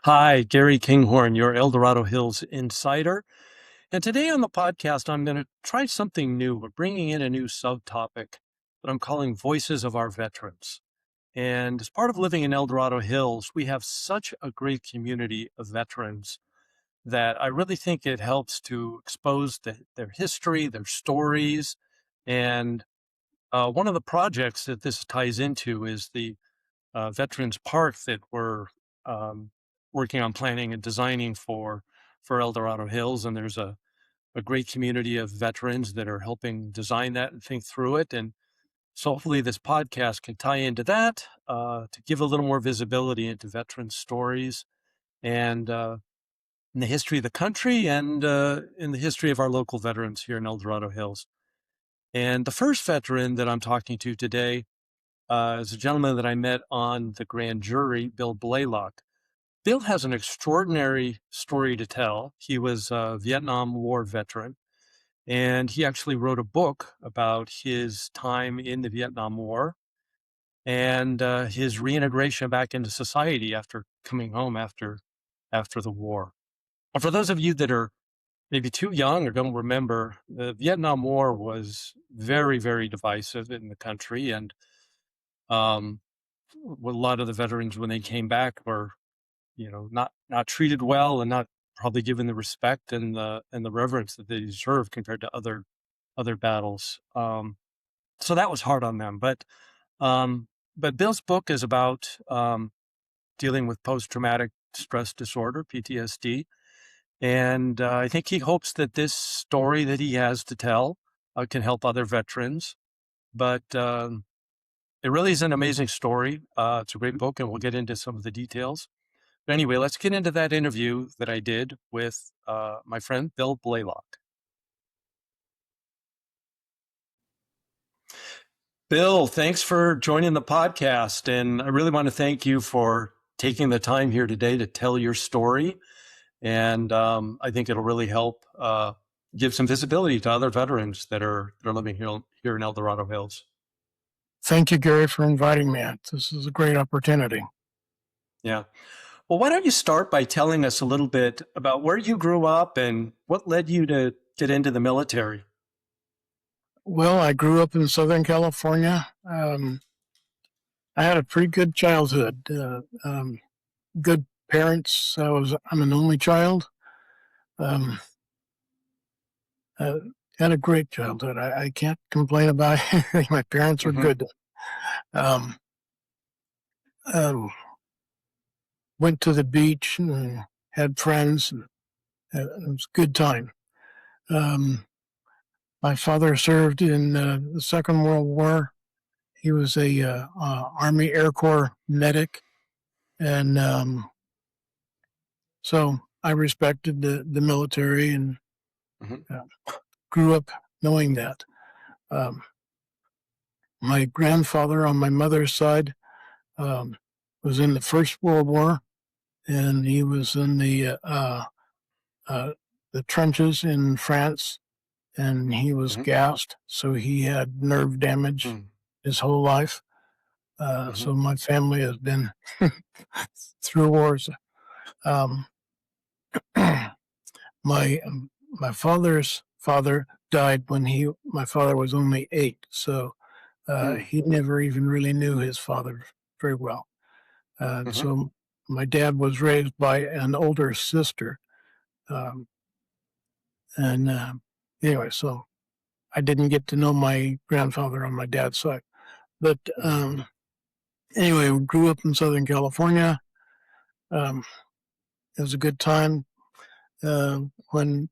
Hi, Gary Kinghorn, your El Dorado Hills insider. And today on the podcast, I'm going to try something new. We're bringing in a new subtopic that I'm calling Voices of Our Veterans. And as part of living in El Dorado Hills, we have such a great community of veterans that I really think it helps to expose their history, their stories. And one of the projects that this ties into is the Veterans Park that we're um, working on planning and designing for El Dorado Hills, and there's a great community of veterans that are helping design that and think through it. And so hopefully this podcast can tie into that to give a little more visibility into veterans' stories and in the history of the country and in the history of our local veterans here in El Dorado Hills. And the first veteran that I'm talking to today is a gentleman that I met on the grand jury, Bill Blaylock. Bill has an extraordinary story to tell. He was a Vietnam War veteran, and he actually wrote a book about his time in the Vietnam War and his reintegration back into society after coming home after the war. And for those of you that are maybe too young or don't remember, the Vietnam War was very, very divisive in the country, and um, a lot of the veterans when they came back were not treated well and not probably given the respect and the reverence that they deserve compared to other battles. So that was hard on them. Um, but Bill's book is about dealing with post-traumatic stress disorder, PTSD, and I think he hopes that this story that he has to tell can help other veterans. But it really is an amazing story. It's a great book, and we'll get into some of the details. But anyway, let's get into that interview that I did with my friend Bill Blaylock. Bill, thanks for joining the podcast. And I really want to thank you for taking the time here today to tell your story. And I think it'll really help give some visibility to other veterans that are living here in El Dorado Hills. Thank you, Gary, for inviting me. This is a great opportunity. Yeah. Well, why don't you start by telling us a little bit about where you grew up and what led you to get into the military? Well, I grew up in Southern California. I had a pretty good childhood. Good parents. I'm an only child. Um, uh, had a great childhood. I can't complain about it. My parents were good. Um, um, Went to the beach and had friends. It was a good time. My father served in the Second World War. He was a Army Air Corps medic, and so I respected the military and grew up knowing that. Um, my grandfather on my mother's side was in the First World War, and he was in the trenches in France, and he was gassed, so he had nerve damage his whole life. So my family has been through wars. Um, my my father's father died when my father was only 8, so he never even really knew his father very well. So my dad was raised by an older sister, um, and anyway, so I didn't get to know my grandfather on my dad's side. But anyway, we grew up in Southern California. It was a good time. When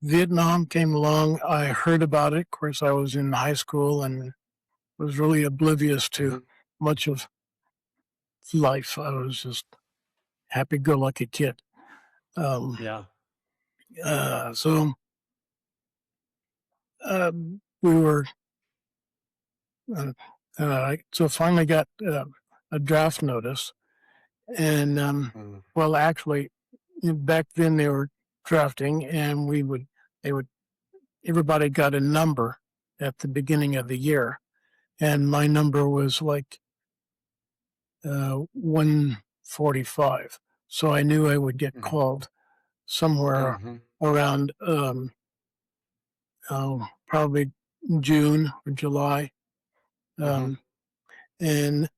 Vietnam came along, I heard about it. Of course, I was in high school and was really oblivious to much of life. I was just happy-go-lucky kid. So we were, so finally got a draft notice. And, well, actually, back then they were drafting, and everybody got a number at the beginning of the year. And my number was like 145. So I knew I would get Mhm. called somewhere Mhm. around probably June or July. Mhm. Um, and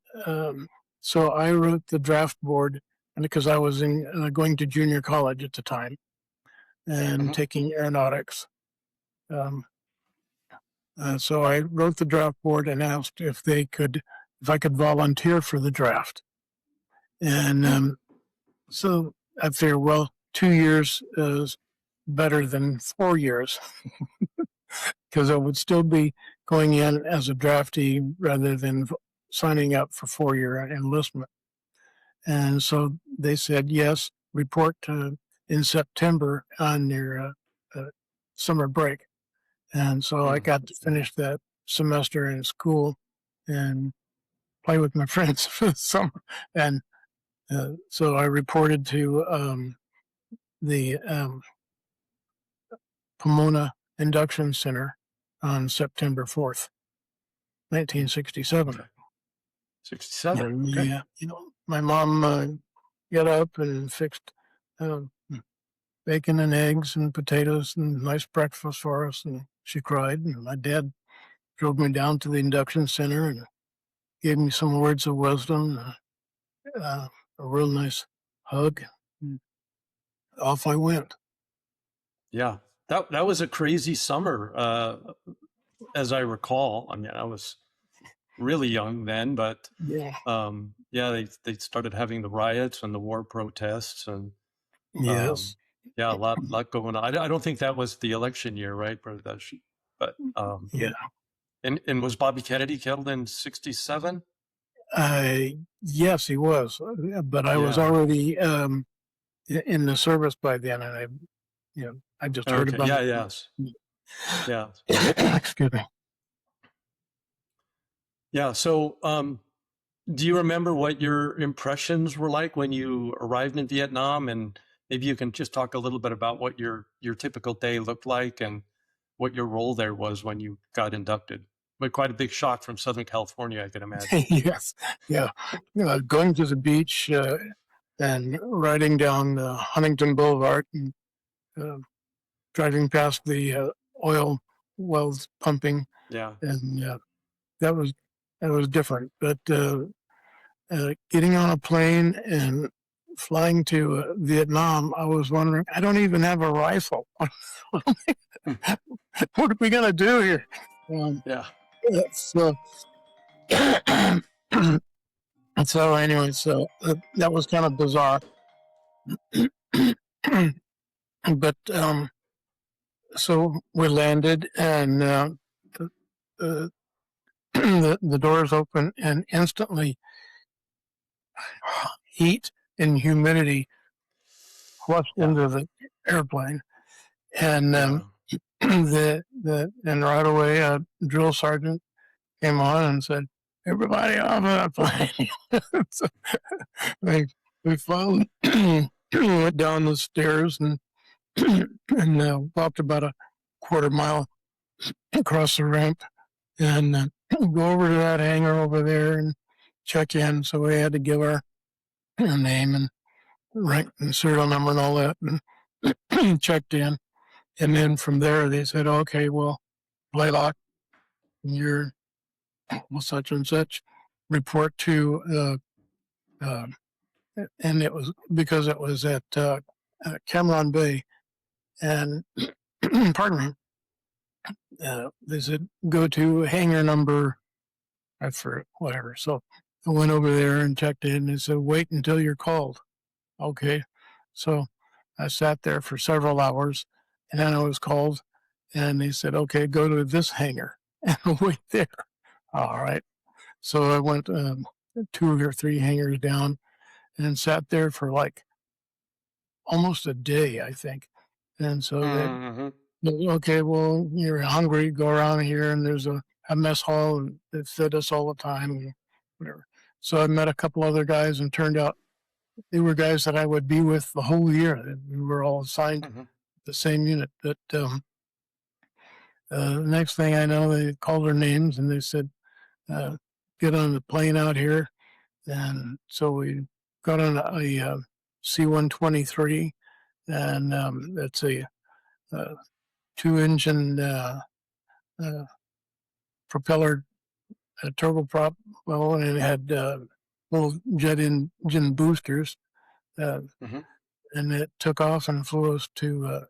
so I wrote the draft board, and because I was going to junior college at the time and Mhm. taking aeronautics. Um, so I wrote the draft board and asked if I could volunteer for the draft. And so I figured, well, 2 years is better than 4 years because I would still be going in as a draftee rather than signing up for 4-year enlistment. And so they said, yes, report in September on your summer break. And so I Mhm. got to finish that semester in school and play with my friends for the summer. And so I reported to the Pomona Induction Center on September 4th, Mhm. 1967. Okay. 67. And Okay. my mom got up and fixed um, bacon and eggs and potatoes and nice breakfast for us. And she cried. And my dad drove me down to the induction center and gave me some words of wisdom, a real nice hug. And off I went. Yeah. That was a crazy summer, as I recall. I mean, I was really young then, but Yeah. yeah, they started having the riots and the war protests, and Yes. yeah, a lot going on. I don't think that was the election year, right, Brother Dashi? But Yeah. and was Bobby Kennedy killed in 67? Yes, he was, but I was Yeah. already in the service by then, and I just heard Okay. about Yeah. it. Yes. Yeah. Excuse me. Yeah. So, do you remember what your impressions were like when you arrived in Vietnam? And maybe you can just talk a little bit about what your typical day looked like and what your role there was when you got inducted. But quite a big shock from Southern California, I can imagine. Yes, yeah. Going to the beach and riding down Huntington Boulevard and uh, driving past the oil wells pumping, Yeah. and that was that was different. But getting on a plane and flying to Vietnam, I was wondering. I don't even have a rifle. Hmm. What are we gonna do here? Yeah. So, so anyway, that was kind of bizarre. But so we landed, and the, the the doors open, and instantly heat and humidity flushed Yeah. into the airplane, and Yeah. and right away a drill sergeant came on and said, "Everybody off of the plane." So we finally went down the stairs and walked about a quarter mile across the ramp and go over to that hangar over there and check in. So we had to give our name and rank and serial number and all that, and checked in. And then from there, they said, "Okay, well, Blaylock, you're such and such. Report to." And it was because it was at Cameron Bay, and pardon me, they said go to hangar number, I forget, whatever. So I went over there and checked in, and they said wait until you're called. Okay, so I sat there for several hours, and then I was called, and they said okay, go to this hangar and wait there. All right, so I went 2 or 3 hangars down and sat there for like almost a day, I think. And so they Mm-hmm. okay, well, you're hungry, go around here, and there's a mess hall and that fed us all the time and whatever. So I met a couple other guys, and turned out they were guys that I would be with the whole year. We were all assigned Mm-hmm. the same unit. But the next thing I know, they called their names and they said, uh, "Get on the plane out here." And so we got on a C-123, and it's a 2-engine propeller turboprop. Well, and it had little jet engine boosters, Hmm. and it took off and flew us to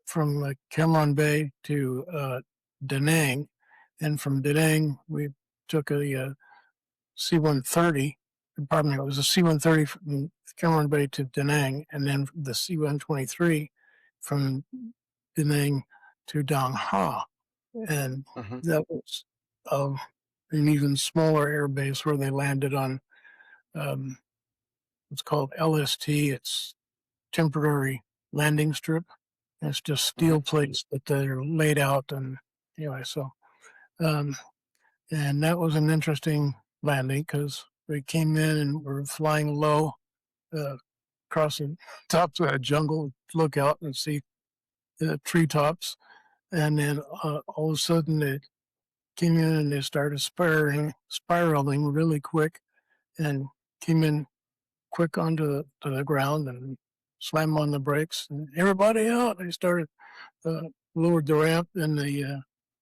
from Cameron Bay to Da Nang, and from Da Nang we took a C-130. Pardon me, it was a C-130 from Cameron Bay to Da Nang, and then the C-123 from Da Nang to Dong Ha, and Hmm. that was an even smaller air base where they landed on um, what's called LST. It's temporary landing strip. It's just Hmm. steel plates that they're laid out, and anyway, so um, and that was an interesting landing because we came in and we're flying low, uh, across the tops of a jungle, look out and see the treetops, and then all of a sudden they came in and they started spiraling really quick, and came in quick onto the ground and slammed on the brakes, and everybody out. They started lowered the ramp, and they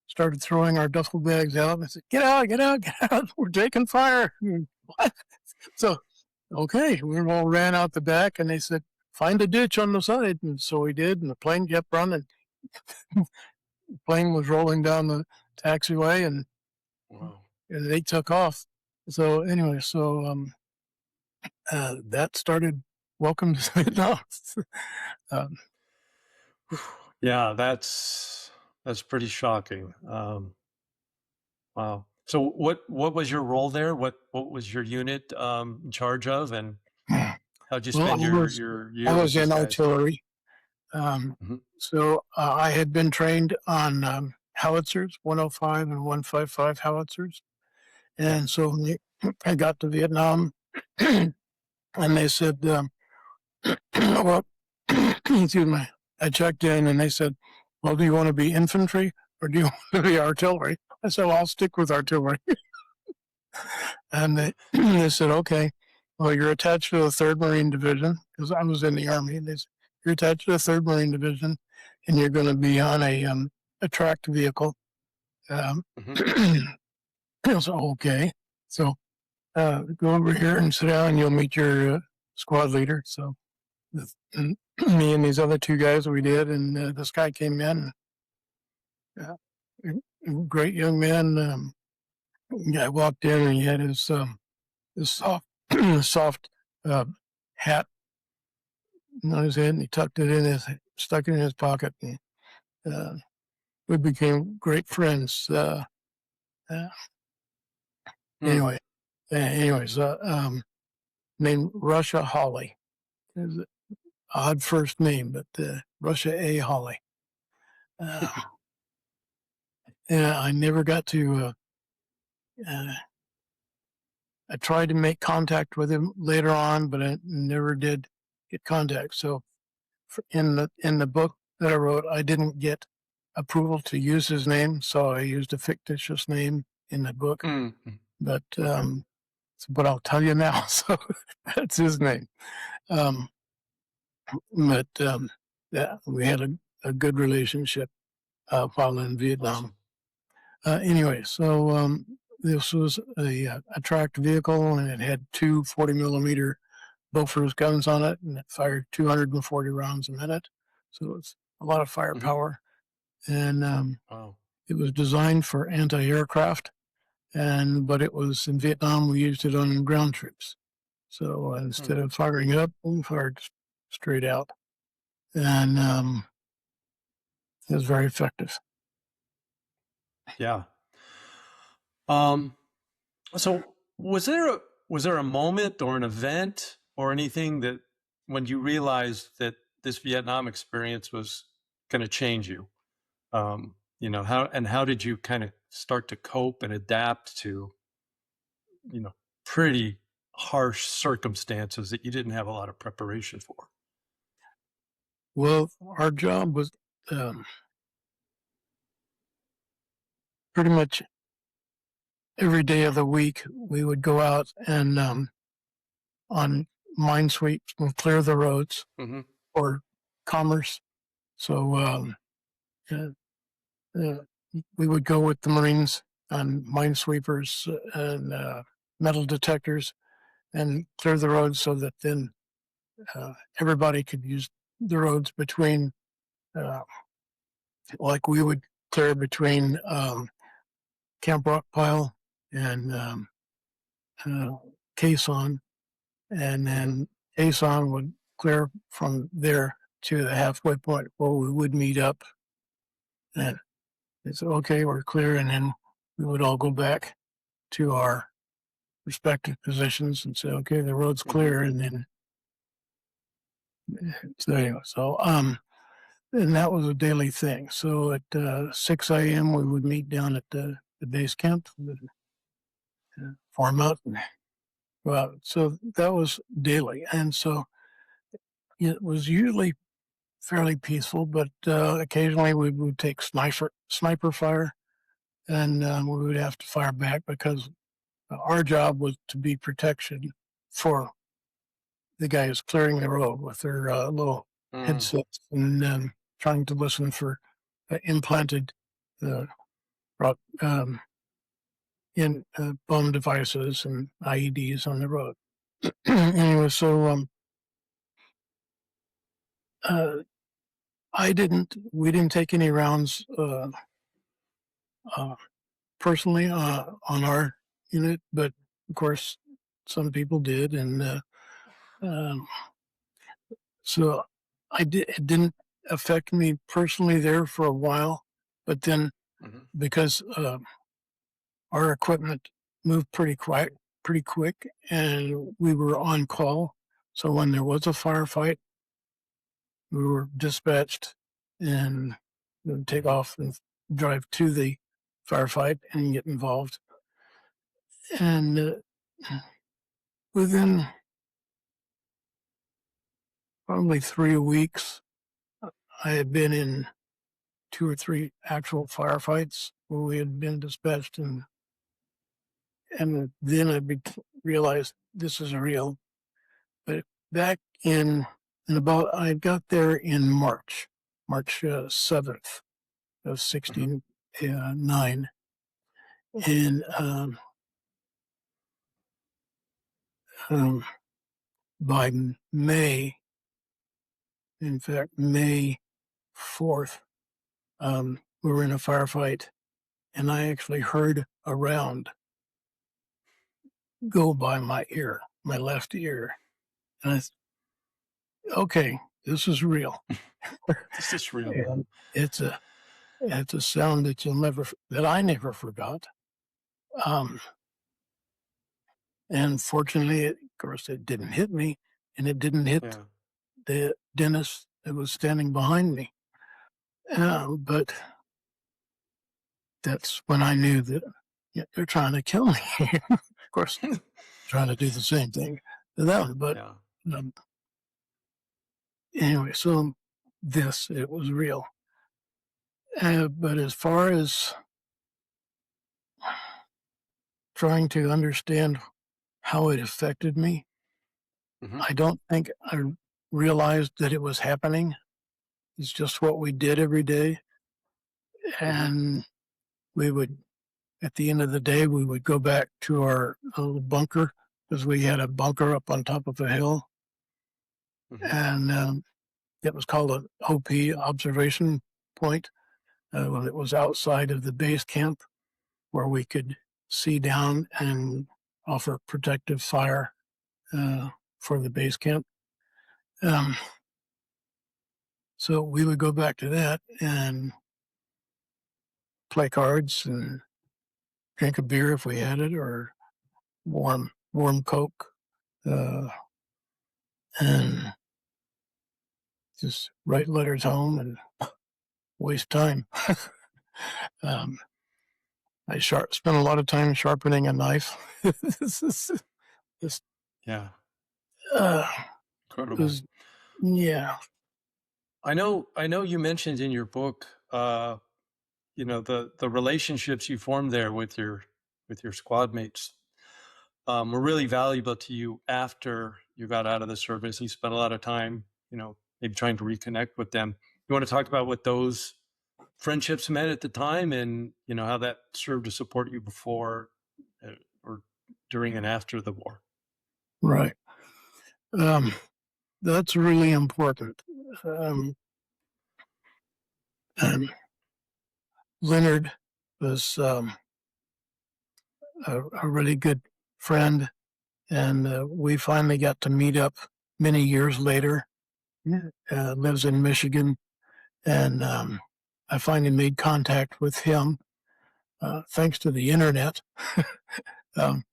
started throwing our duffel bags out. And I said, "Get out! Get out! Get out! We're taking fire!" What? So, okay, we all ran out the back, and they said, "Find a ditch on the side," and so we did. And the plane kept running. The plane was rolling down the taxiway, Wow. and they took off. So anyway, so that started Welcome to Vietnam. um, Yeah, that's pretty shocking. Wow. So what was your role there? What was your unit in charge of, and how'd you well, spend your I year with was these in guys? artillery. Hmm. So I had been trained on howitzers, 105 and 155 howitzers. Yeah. And so when I got to Vietnam, and they said, well, excuse me, I checked in and they said, well, do you want to be infantry or do you want to be artillery? I said, well, I'll stick with artillery. And they said, okay, well, you're attached to the 3rd Marine Division, because I was in the Army. And they said, you're attached to the 3rd Marine Division, and you're going to be on a tracked vehicle. Hmm. I was okay. So go over here and sit down, and you'll meet your squad leader. So and me and these other 2 guys, we did, and this guy came in. Uh, Great young man. I walked in, and he had his soft, soft uh, hat on his head, and he stuck it in his pocket. And uh, we became great friends. Uh, Hmm. anyway, anyways, named Russia Holly. Is an odd first name, but Russia A. Holly. Uh, and I never got to. Uh, I tried to make contact with him later on, but I never did get contact. So in the book that I wrote, I didn't get approval to use his name, so I used a fictitious name in the book. Mm. But Okay. but I'll tell you now. So that's his name. Um, but yeah, we had a good relationship while in Vietnam. Awesome. Anyway, so this was a tracked vehicle, and it had 2 40-millimeter Bofors guns on it, and it fired 240 rounds a minute. So it's a lot of Hmm. firepower. And Wow. it was designed for anti-aircraft, but it was in Vietnam. We used it on ground troops. So Hmm. instead of firing up, we fired straight out, and it was very effective. Yeah. Um, so was there a moment or an event or anything that when you realized that this Vietnam experience was going to change you? How did you kind of start to cope and adapt to, you know, pretty harsh circumstances that you didn't have a lot of preparation for? Well, our job was um, pretty much every day of the week we would go out and on mine sweeps and clear the roads Mm-hmm. for commerce. So uh, uh, we would go with the Marines on minesweepers and metal detectors and clear the roads so that then everybody could use the roads between, uh, like we would clear between Camp Rockpile and uh, Quezon, and Mm-hmm. then Quezon would clear from there to the halfway point where we would meet up. And it's okay, we're clear, and then we would all go back to our respective positions and say, okay, the road's Mm-hmm. clear, and then so anyway, and that was a daily thing. So at 6 a.m. we would meet down at the base camp, form up, and go out. So that was daily, and so it was usually fairly peaceful, but occasionally we would take sniper fire, and we would have to fire back because our job was to be protection for the guys clearing the road with their little Mm. headsets and trying to listen for implanted uh, um, in bomb devices and IEDs on the road. Anyway, so uh, we didn't take any rounds uh, personally on our unit, but of course some people did, and um, so it didn't affect me personally there for a while, but then Mm-hmm. because our equipment moved pretty quick, and we were on call. So when there was a firefight, we were dispatched and would take Mm-hmm. off and drive to the firefight and get involved. And within probably 3 weeks, I had been in 2 or 3 actual firefights where we had been dispatched, and then realized this is real. But back in about I got there in March 7th of Mm-hmm. '69, and um, by May, in fact May 4th, we were in a firefight, and I actually heard a round go by my left ear, and I said, okay, this is real. This is real. And it's a sound that I never forgot. Um, and fortunately, of course, it didn't hit me, and it didn't hit Yeah. the dentist that was standing behind me. But that's when I knew that they're trying to kill me. Of course, trying to do the same thing to them. But Yeah. um, anyway, so it was real. But as far as trying to understand how it affected me, Mm-hmm. I don't think I realized that it was happening. It's just what we did every day. Mm-hmm. And we would, at the end of the day, we would go back to our little bunker because we had a bunker up on top of a hill. Mm-hmm. And it was called an OP, observation point. When it was outside of the base camp where we could see down and offer protective fire for the base camp. Um, so we would go back to that and play cards and drink a beer if we had it, or warm Coke, uh, and just write letters home and waste time. um, spent a lot of time sharpening a knife. this is this Yeah. uh, Incredible. was yeah. I know you mentioned in your book, the relationships you formed there with your squad mates. were really valuable to you after you got out of the service. You spent a lot of time, maybe trying to reconnect with them. You want to talk about what those friendships meant at the time, and how that served to support you before or during and after the war? Right. Um, that's really important. Um, and Leonard was a really good friend, and we finally got to meet up many years later. Lives in Michigan, and I finally made contact with him thanks to the internet. um,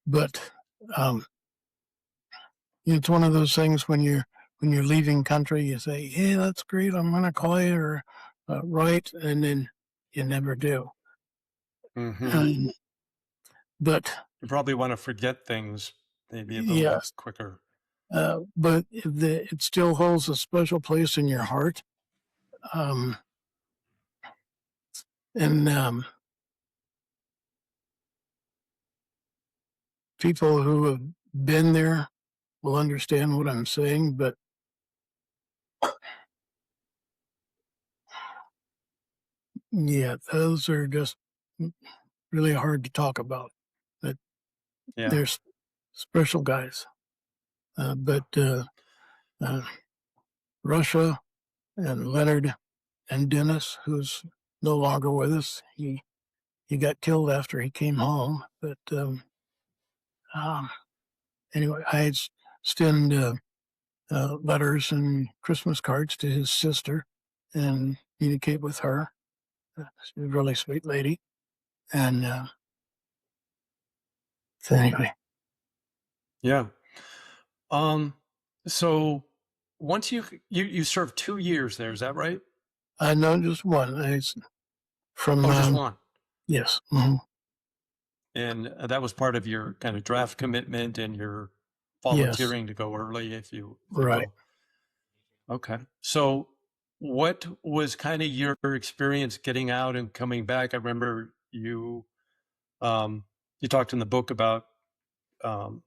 but um, it's one of those things when you're leaving country, you say, "Hey, that's great. I'm going to call you," or write, and then you never do. Hmm. Um, but You probably want to forget things maybe a little bit yes, quicker. but it still holds a special place in your heart. Um, and people who have been there will understand what I'm saying. But yeah, those are just really hard to talk about. But Yeah. they're special guys. But uh, Russia and Leonard and Dennis, who's no longer with us, he got killed after he came home. But um, anyway, I send letters and Christmas cards to his sister and communicate with her. She's a really sweet lady. And so anyway, Yeah. Um, so once you served 2 years there, is that right? I know just one. It's from Oh, just one. yes, mhm, And that was part of your kind of draft commitment and your yes, volunteering to go early if you right. will. Okay. So what was kind of your experience getting out and coming back? I remember um you talked in the book about um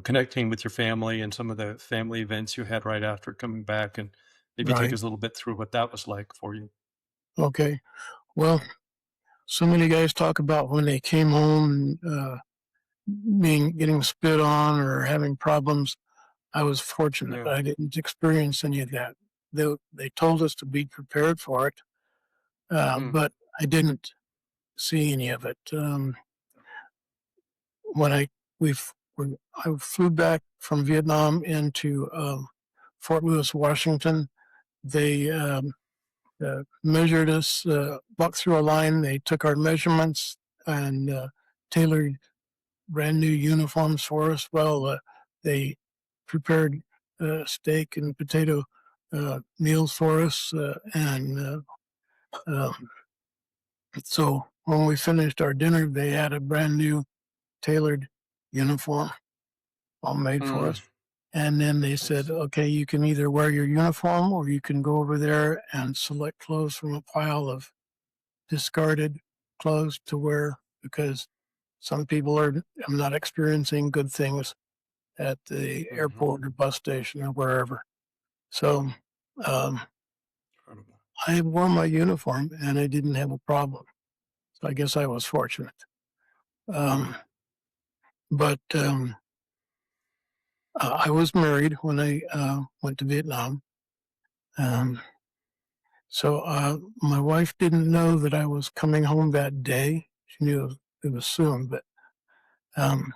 connecting with your family and some of the family events you had right after coming back, and maybe take Right. us a little bit through what that was like for you. Okay. Well, so many guys talk about when they came home, being getting spit on or having problems. I was fortunate. Yeah. I didn't experience any of that. They told us to be prepared for it, Mm, but I didn't see any of it. When I flew back from Vietnam into Fort Lewis, Washington, they measured us, walked through a line. They took our measurements and tailored brand new uniforms for us. Well, they prepared steak and potato meals for us, and um, so when we finished our dinner, they had a brand new tailored uniform all made for mm, us. And then they said, nice. okay, you can either wear your uniform or you can go over there and select clothes from a pile of discarded clothes to wear because some people are not experiencing good things at the Hmm. airport or bus station or wherever. So um, Incredible. I wore my uniform and I didn't have a problem. So I guess I was fortunate. Um, but I was married when I went to Vietnam. Um, so my wife didn't know that I was coming home that day. She knew it was soon, but um,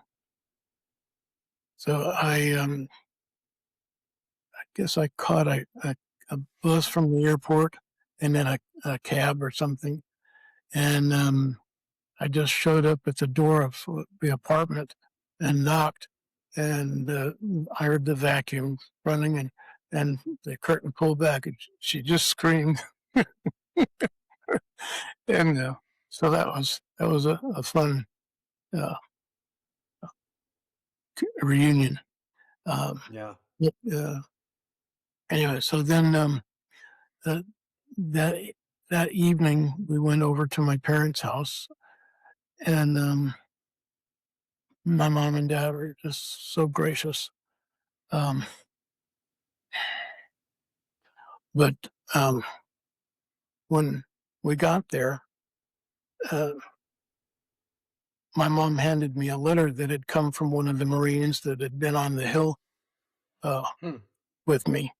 so I guess I caught a bus from the airport and then a cab or something. And I just showed up at the door of the apartment and knocked. And I heard the vacuum running and the curtain pulled back and she just screamed. And so that was a fun uh, reunion. Um, Yeah. uh, anyway, so then uh, that that evening we went over to my parents' house, and My mom and dad were just so gracious. Um, but when we got there, uh, my mom handed me a letter that had come from one of the Marines that had been on the hill uh, Hmm. with me.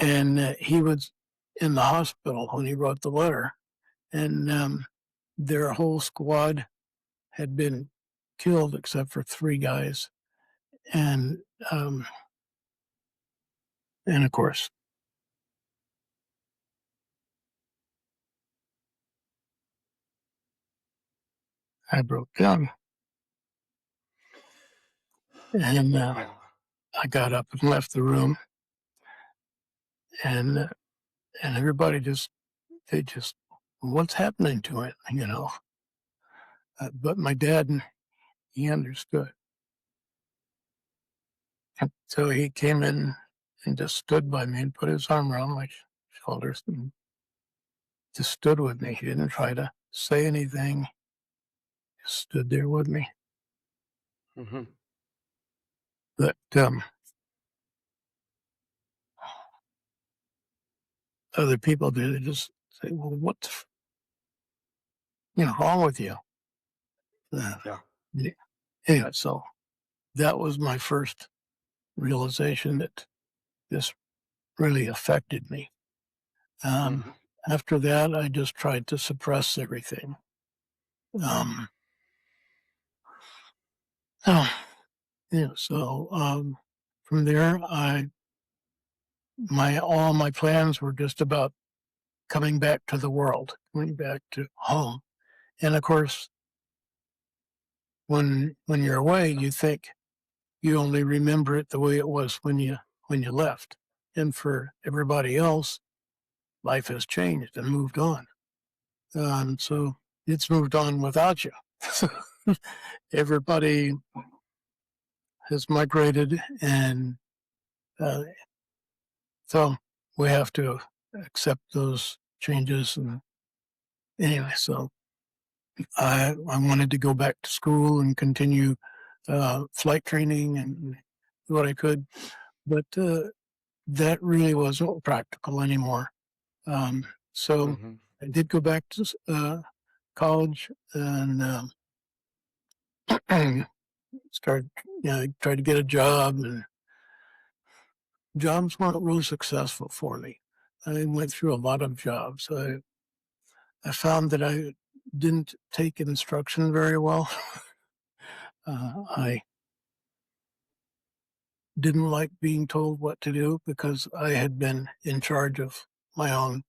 And he was in the hospital when he wrote the letter. And their whole squad had been killed except for three guys. And um, and of course, I broke down and Yeah. I got up and left the room. And and everybody they just, what's happening to it, you know? But my dad, he understood. And so he came in and just stood by me and put his arm around my shoulders and just stood with me. He didn't try to say anything, just stood there with me. Hmm. But other people did they just say, "Well, what's wrong with you?" Uh, Yeah. yeah. Anyway, so that was my first realization that this really affected me. Um, Hmm. After that, I just tried to suppress everything. Um, oh, yeah, so from there, all my plans were just about coming back to the world, coming back to home. And of course, when you're away, you think you only remember it the way it was when you left. And for everybody else, life has changed and moved on. So it's moved on without you. Everybody has migrated, and uh, so we have to accept those changes. And anyway, so I wanted to go back to school and continue flight training and do what I could, but that really wasn't practical anymore. So Hmm. I did go back to college and started, tried to get a job, and jobs weren't really successful for me. I went through a lot of jobs. I found that I didn't take instruction very well. I didn't like being told what to do because I had been in charge of my own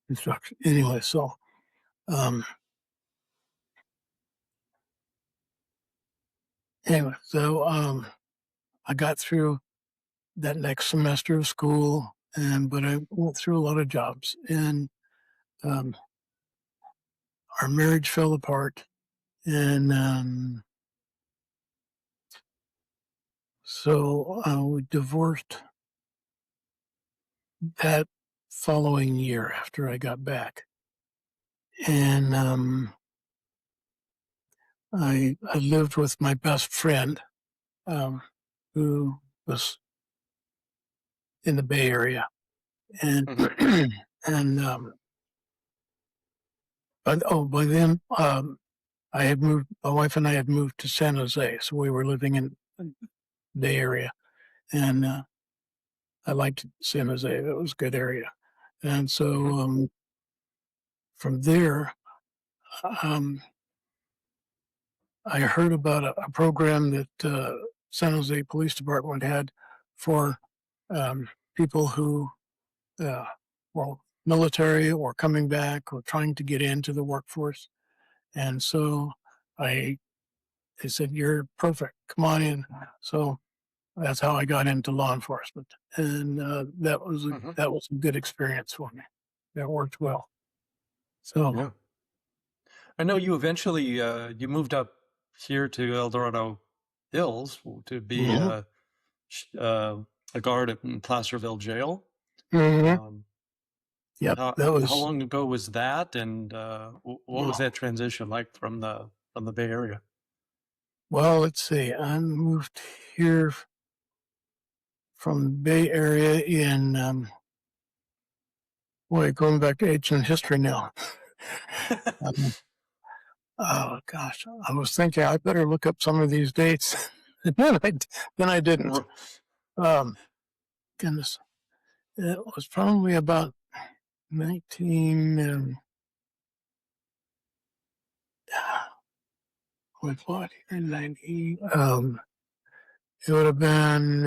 instruction. Anyway, so um, I got through that next semester of school, and but I went through a lot of jobs, and um, our marriage fell apart, and so we divorced that following year after I got back, and I lived with my best friend, um, who was in the Bay Area, and Hmm. and by then I had moved. My wife and I had moved to San Jose, so we were living in the Bay Area, and I liked San Jose. It was a good area, and Hmm. so from there, um, I heard about a program that San Jose Police Department had for people who, uh, well, military or coming back or trying to get into the workforce. And so I they said, "You're perfect. Come on in." So that's how I got into law enforcement, and Hmm. that was a good experience for me. That worked well. So Yeah. I know you eventually you moved up here to El Dorado Hills to be mhm, a guard in Placerville Jail. mhm, Um, yep, that how was long ago was that, and what was well, that transition like from the Bay Area? Well, let's see. I moved here from the Bay Area in, boy, going back to ancient history now. Um, oh gosh, I was thinking I better look up some of these dates. Then I didn't. R- Um, Goodness, it was probably about 19. With what here? 90. It would have been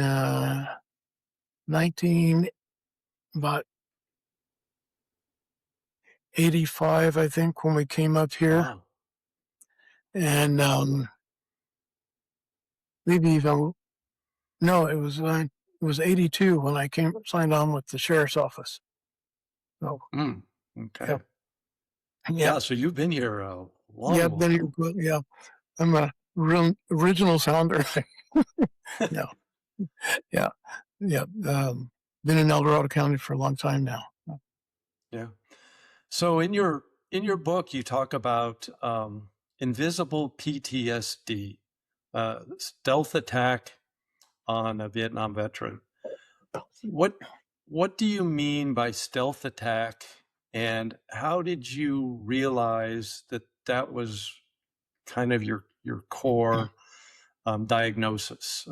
19 about 85, I think, when we came up here, Wow. and maybe even no, it was 82 when I came signed on with the sheriff's office. So Mm, yeah, okay. yeah, Yeah. So you've been here a yeah. long Been here, while. yeah. I'm a real original sounder. Yeah, yeah, yeah. Been in El Dorado County for a long time now. Yeah. So in your book, you talk about invisible PTSD, stealth attack on a Vietnam veteran. What what do you mean by stealth attack, and how did you realize that that was kind of your core diagnosis?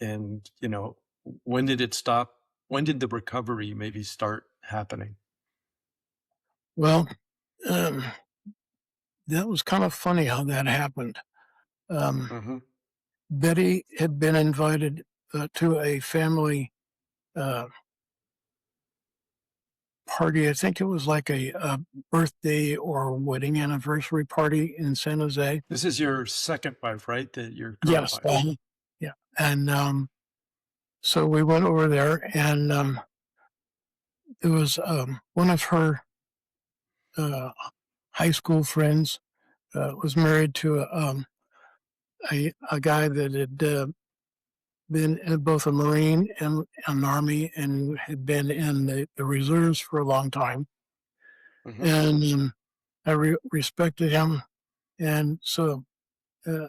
And when did it stop? When did the recovery maybe start happening? Well, um, that was kind of funny how that happened. Um, Mm-hmm. Betty had been invited to a family uh, party. I think it was like a birthday or wedding anniversary party in San Jose. This is your second wife, right? Your current Yes. wife. Yeah. And so we went over there, and it was one of her uh, high school friends was married to a guy that had been in both a Marine and an Army and had been in the reserves for a long time. Mm-hmm. And I respected him. And so uh,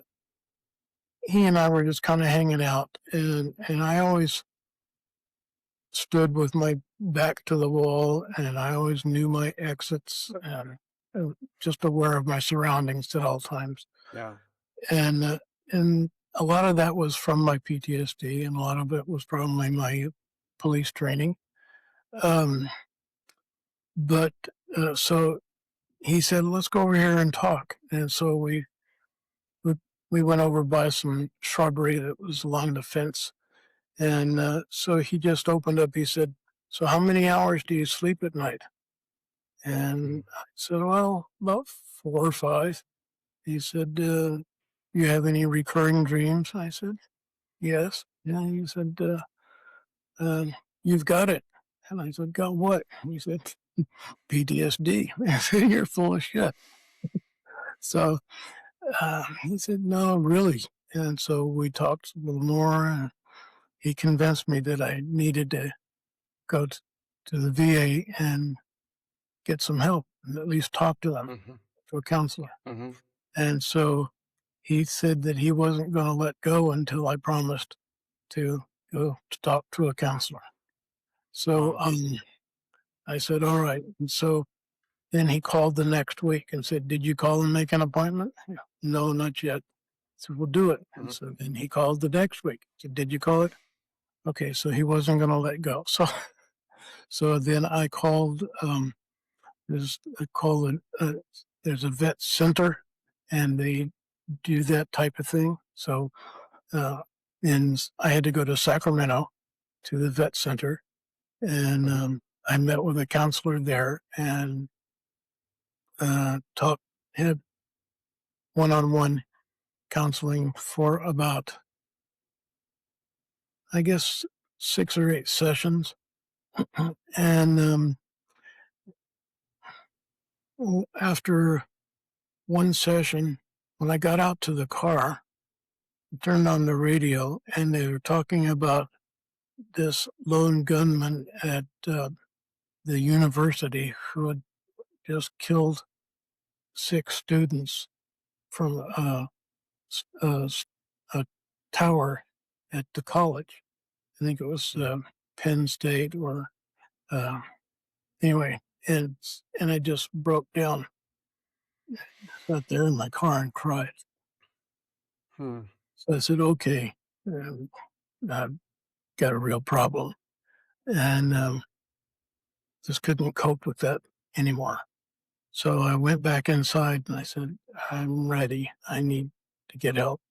he and I were just kind of hanging out. And I always stood with my back to the wall, and I always knew my exits, and just aware of my surroundings at all times. Yeah. And a lot of that was from my PTSD, and a lot of it was probably my police training. Um, but so he said, "Let's go over here and talk." And so we, we went over by some shrubbery that was along the fence. And so he just opened up. He said, "So how many hours do you sleep at night?" And I said, "Well, about 4 or 5." He said, "You have any recurring dreams?" I said, "Yes." Yeah, he said, "You've got it." And I said, "Got what?" He said, "PTSD." I said, "You're full of shit." So he said, "No, really." And so we talked a little more, and he convinced me that I needed to go to the VA and get some help, and at least talk to them, Mm-hmm. to a counselor. Mm-hmm. And so he said that he wasn't going to let go until I promised to go to talk to a counselor. So Wow. I said, "All right." And so then he called the next week and said, "Did you call and make an appointment?" "Yeah." "No, not yet." I said, "We'll do it." And Mm-hmm. so then he called the next week. He said, "Did you call it?" Okay, so he wasn't going to let go. So then I called. There's a call. There's a vet center, and they do that type of thing. So, uh, and I had to go to Sacramento to the vet center, and Mm-hmm. I met with a counselor there and talked, had one-on-one counseling for about, I guess, 6 or 8 sessions. And after one session, when I got out to the car, I turned on the radio, and they were talking about this lone gunman at the university who had just killed 6 students from a tower at the college. I think it was Penn State or uh, anyway. And I just broke down, sat there in my car and cried. Hmm. So I said, "Okay, I've got a real problem," and just couldn't cope with that anymore. So I went back inside and I said, "I'm ready. I need to get help."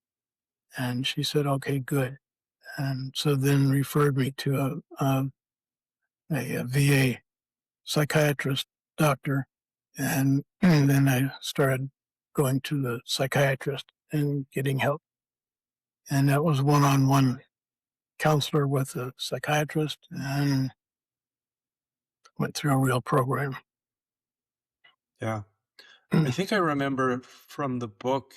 And she said, "Okay, good." And so then referred me to a VA psychiatrist doctor. And then I started going to the psychiatrist and getting help. And that was one-on-one counselor with a psychiatrist and went through a real program. Yeah. I think I remember from the book,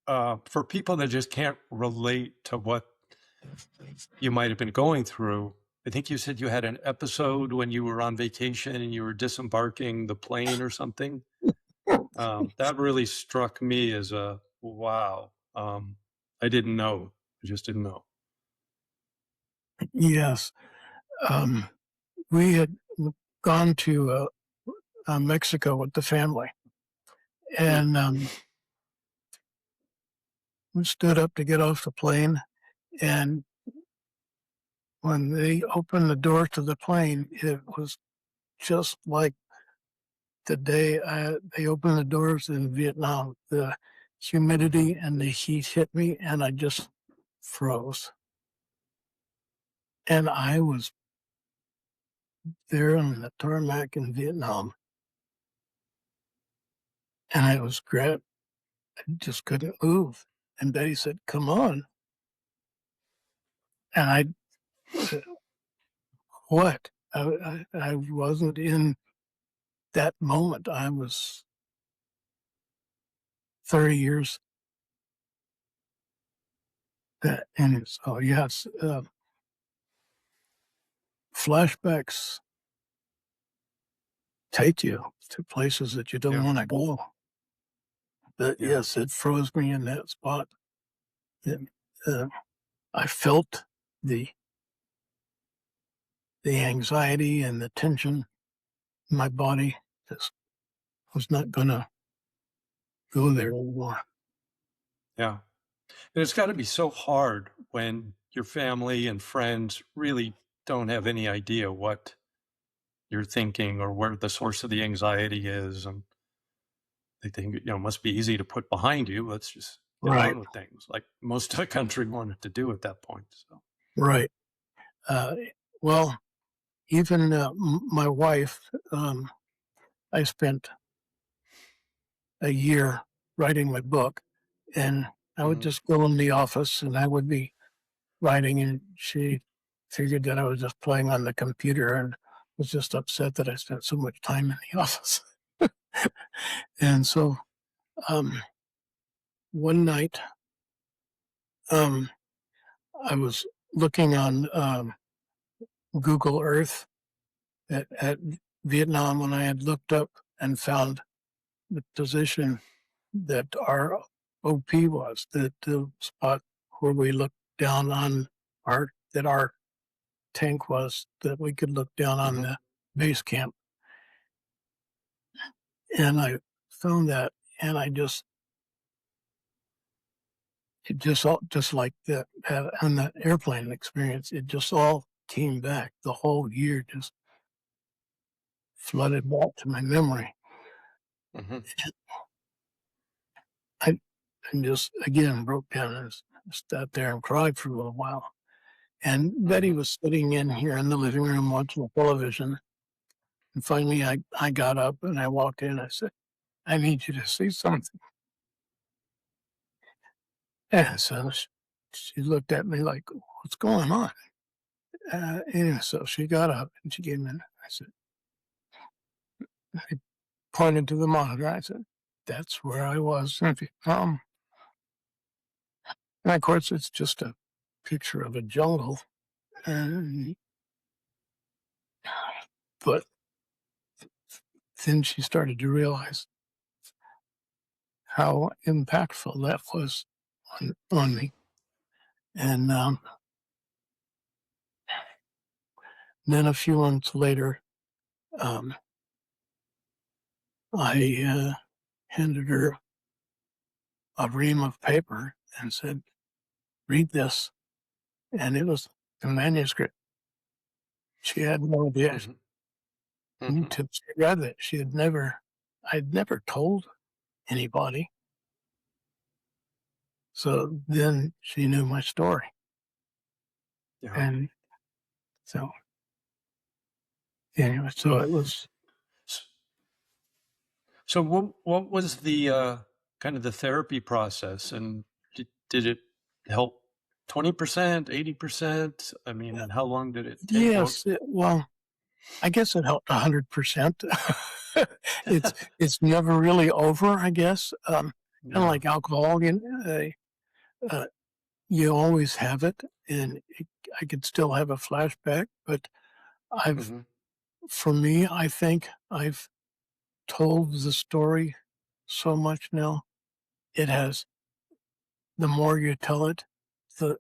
for people that just can't relate to what you might have been going through, I think you said you had an episode when you were on vacation and you were disembarking the plane or something. That really struck me as a wow. I didn't know. I just didn't know. Yes. Um, we had gone to Mexico with the family, Hmm. and we stood up to get off the plane. And when they opened the door to the plane, it was just like the day they opened the doors in Vietnam. The humidity and the heat hit me, and I just froze. And I was there on the tarmac in Vietnam, and I was grabbed. I just couldn't move. And Betty said, "Come on." And I said, "What?" I wasn't in that moment. I was 30 years that, and so yes, flashbacks take you to places that you don't Yeah. want to go. But Yeah. yes, it froze me in that spot. And, I felt the the anxiety and the tension in my body. Just was not gonna go there anymore. Yeah. And it's got to be so hard when your family and friends really don't have any idea what you're thinking or where the source of the anxiety is. And they think, it must be easy to put behind you. Let's just get Right, on with things like most of the country wanted to do at that point. So, right. Uh, well, even my wife, I spent a year writing my book, and I would mhm. just go in the office and I would be writing, and she figured that I was just playing on the computer and was just upset that I spent so much time in the office. And so um, one night, um, I was looking on Google Earth at Vietnam when I had looked up and found the position that our OP was, the spot where we looked down on our tank was, that we could look down on Mhm. the base camp. And I found that, and it just all, just like that, on that airplane experience, it just all came back. The whole year just flooded back to my memory. Mhm. I and just again broke down and sat there and cried for a little while. And Betty Mhm. was sitting in here in the living room watching television. And finally, I got up and I walked in. I said, "I need you to see something." And so she looked at me like, "What's going on?" And so she got up and she came in. I said, I pointed to the monitor. I said, "That's where I was in Vietnam." And of course, it's just a picture of a jungle. And, but then she started to realize how impactful that was on me. And then a few months later, um, I handed her a ream of paper and said, "Read this." And it was a manuscript. She had no idea Mhm. Mhm. until she read it. I'd never told anybody. So then she knew my story. Yeah. And so, anyway, so it was, S- So what was the kind of the therapy process, and did it help 20%, 80%? I mean, and how long did it take? What? yes, well, I guess it helped 100%. It's never really over, I guess. Kind of Yeah. like alcohol, uh, you always have it, and I could still have a flashback. But I've, Mhm. for me, I think I've told the story so much now. It has, the more you tell it, the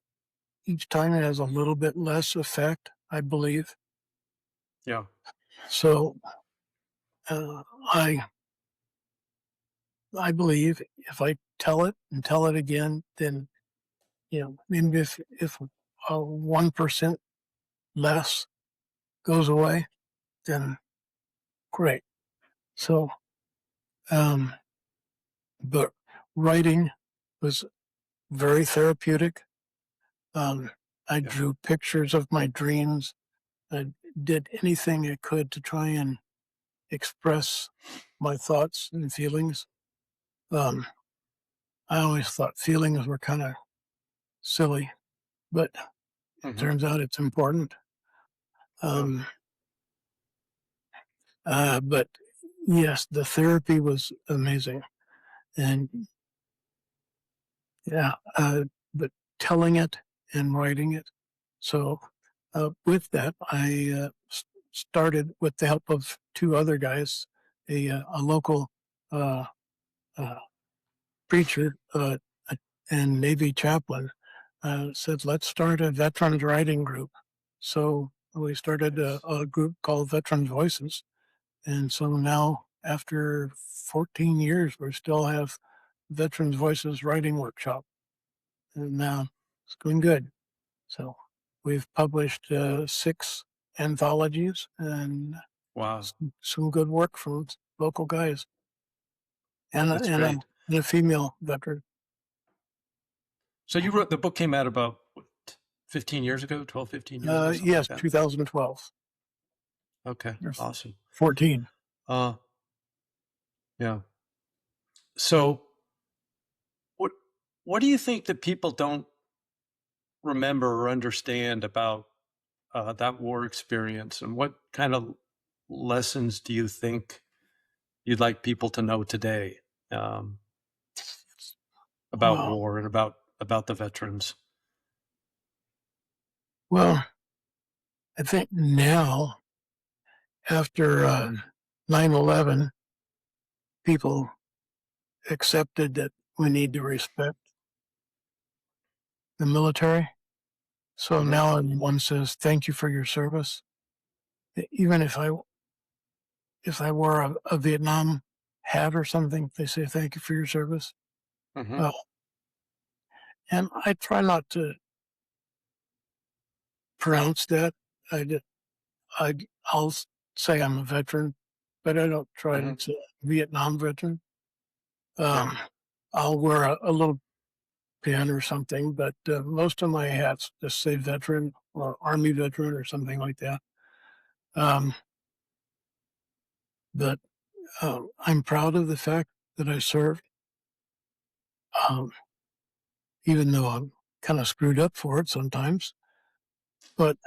each time it has a little bit less effect, I believe. Yeah. So uh, I I believe if I tell it and tell it again, then maybe if 1% less goes away, then great. So, um, but writing was very therapeutic. Um, I Yeah. drew pictures of my dreams. I did anything I could to try and express my thoughts and feelings. Um, I always thought feelings were kind of silly, but Mhm. turns out it's important. Yeah. Um, but yes, the therapy was amazing. And yeah, but telling it and writing it. So with that, I started with the help of two other guys, a local uh, uh, preacher and Navy chaplain, said, let's start a veterans writing group. So we started Nice. a group called Veterans Voices. And so now, after 14 years, we still have Veterans Voices writing workshop. And now it's going good. So we've published 6 anthologies and Wow. some good work from local guys and, That's great. and a female veteran. So you wrote, the book came out about what, 15 years ago, 12, 15 years ago, something like Yes, that. 2012 Okay. or Awesome. 14. Uh, yeah. So what, what do you think that people don't remember or understand about that war experience, and what kind of lessons do you think you'd like people to know today, um, about Wow. war and about the veterans? Well, I think now, after 9/11, people accepted that we need to respect the military. So Hmm. now one says, thank you for your service. Even if I wore a Vietnam hat or something, they say, thank you for your service. Hmm. Uh, and I try not to pronounce that. I, ju- I, I'll say I'm a veteran, but I don't try Hmm. to say Vietnam veteran. Yeah. Um, I'll wear a little pin or something, but most of my hats just say veteran or Army veteran or something like that. Um, but I'm proud of the fact that I served, um, even though I'm kind of screwed up for it sometimes. But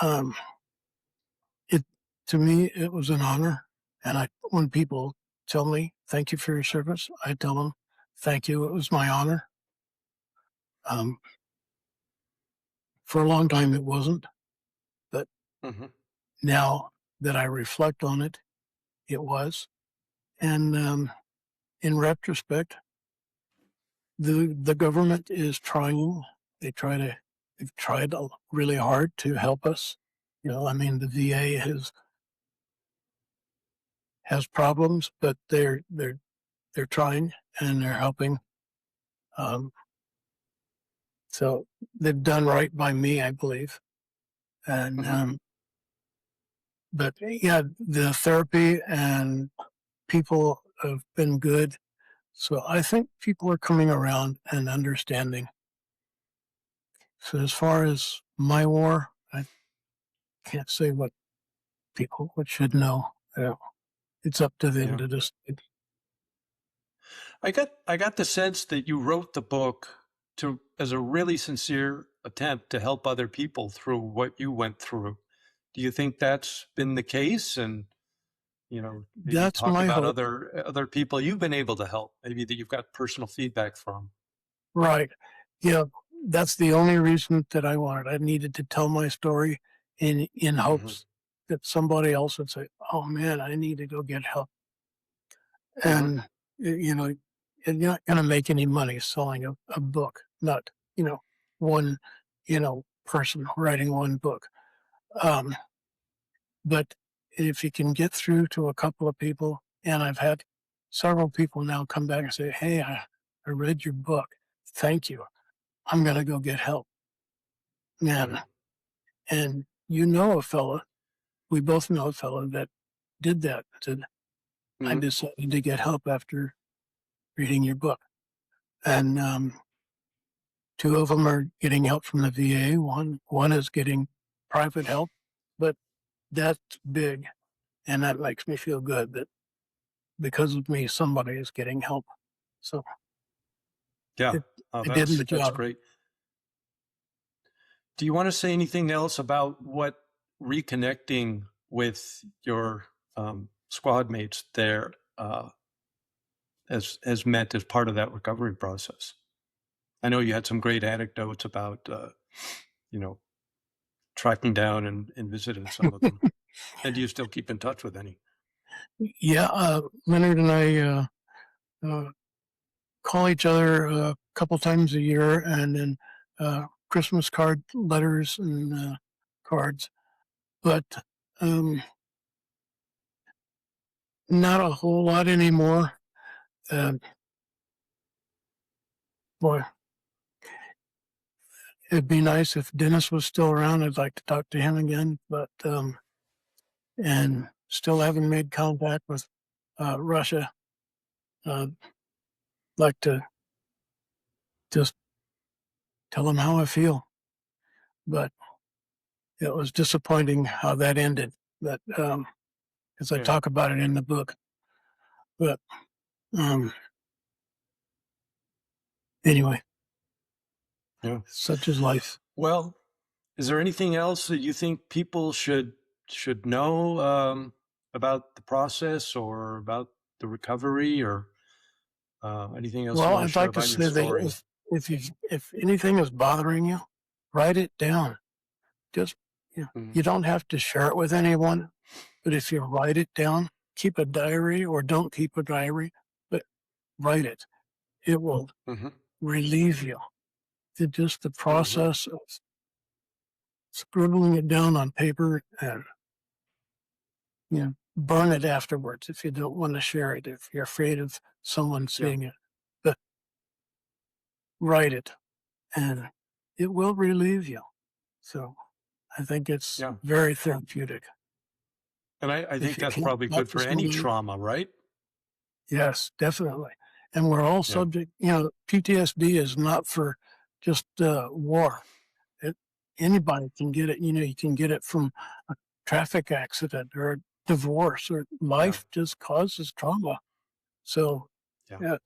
um, it to me, it was an honor. And when people tell me thank you for your service, I tell them thank you. It was my honor. Um, for a long time, it wasn't, but Hmm. now that I reflect on it, it was. And in retrospect, the government is trying. They try to they've tried really hard to help us. I mean, the VA has problems, but they're trying and they're helping. Um, so they've done right by me, I believe. And Hmm. but yeah, the therapy and people have been good. So I think people are coming around and understanding. So as far as my war, I can't say what people should know. It's up to them Yeah. to decide. I got the sense that you wrote the book to as a really sincere attempt to help other people through what you went through. Do you think that's been the case? And maybe That's talk my about hope. other people you've been able to help, maybe that you've got personal feedback from. Right. Yeah, that's the only reason that I wanted. I needed to tell my story in Hmm. hopes that somebody else would say, "Oh man, I need to go get help." Hmm. And you know, and you're not going to make any money selling a book. Not one person writing one book. Um, but if you can get through to a couple of people, and I've had several people now come back and say, "Hey, I read your book. Thank you. I'm going to go get help." Hmm. Man, and a fella, we both know a fella that did that. Said, I Hmm. decided to get help after reading your book. And two of them are getting help from the VA. One is getting private help, but that's big. And that makes me feel good that because of me, somebody is getting help. So Yeah. it, Oh, I did the that's job. great. Do you want to say anything else about what reconnecting with your squad mates there has meant as part of that recovery process? I know you had some great anecdotes about you know tracking down and visiting some of them. And do you still keep in touch with any? Yeah, Leonard and I uh, call each other a couple times a year, and then Christmas card letters and cards. But um, not a whole lot anymore. Uh, Boy, it'd be nice if Dennis was still around. I'd like to talk to him again, but and still haven't made contact with Russia. Like to just tell him how I feel, but it was disappointing how that ended. But as I Yeah. talk about it in the book, but um, anyway, Yeah. such is life. Well, is there anything else that you think people should know about the process or about the recovery, or anything else you Well, want to I'd share like to about your say that story? if anything is bothering you, write it down. Just Mm-hmm. you don't have to share it with anyone, but if you write it down, keep a diary or don't keep a diary, but write it. It will Mm-hmm. relieve you. Just the Mm-hmm. process of scribbling it down on paper and burn it afterwards if you don't want to share it, if you're afraid of someone Yeah. seeing it. But write it and it will relieve you. So I think it's Yeah. very therapeutic. And I If think you that's can't probably talk good to for any somebody, trauma, right? yes, definitely. And we're all Yeah. subject, PTSD is not for just war. It, anybody can get it. You can get it from a traffic accident or a divorce, or Yeah. life just causes trauma. So, Yeah. yeah,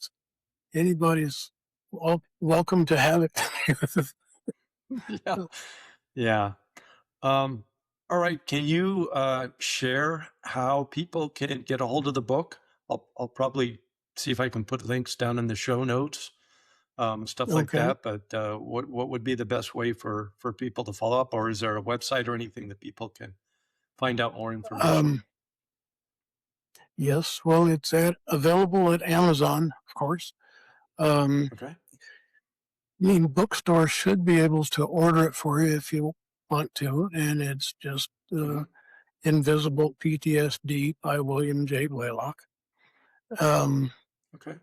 anybody's welcome to have it. Yeah. Yeah. Um, all right. Can you share how people can get a hold of the book? I'll probably see if I can put links down in the show notes, stuff like Okay. that. But what would be the best way for people to follow up, or is there a website or anything that people can find out more information? Um, yes. Well, it's available at Amazon, of course. Um, Okay. I mean, bookstores should be able to order it for you if you want to, and it's just Invisible PTSD by William Blaylock. Okay.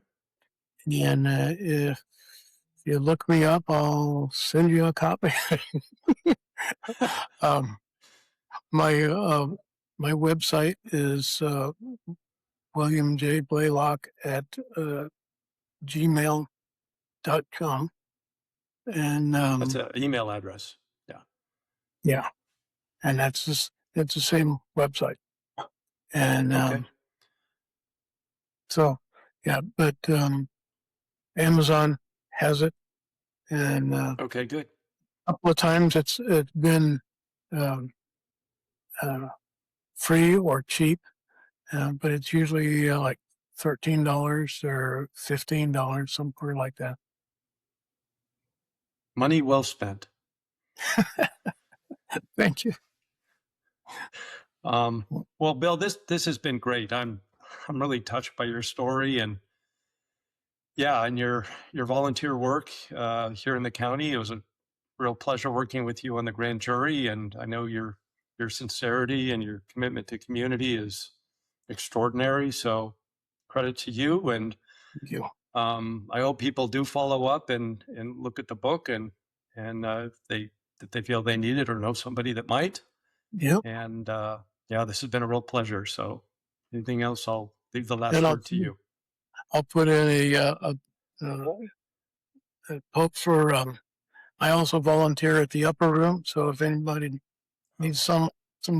And if you look me up, I'll send you a copy. um, my website is William J. Blaylock at gmail.com. And That's an email address. Yeah. yeah, and it's the same website. And Okay. so, yeah, but Amazon has it. And Okay, good. a couple of times it's been um, free or cheap, but it's usually like $13 or $15, somewhere like that. Money well spent. Thank you. Well, Bill, this has been great. I'm really touched by your story and your volunteer work here in the county. It was a real pleasure working with you on the grand jury, and I know your sincerity and your commitment to community is extraordinary. So credit to you, and Thank you. I hope people do follow up and look at the book and if they feel they need it or know somebody that might. Yep. And this has been a real pleasure. So anything else, I'll leave the last And word to you. I'll put in a poke for. I also volunteer at the upper room, so if anybody needs some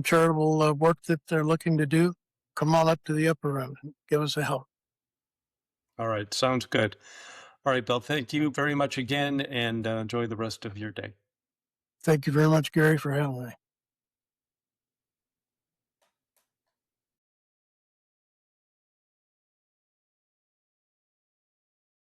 charitable work that they're looking to do, come on up to the upper room and give us a help. All right, sounds good. All right, Bill, thank you very much again, and enjoy the rest of your day. Thank you very much, Gary, for having me.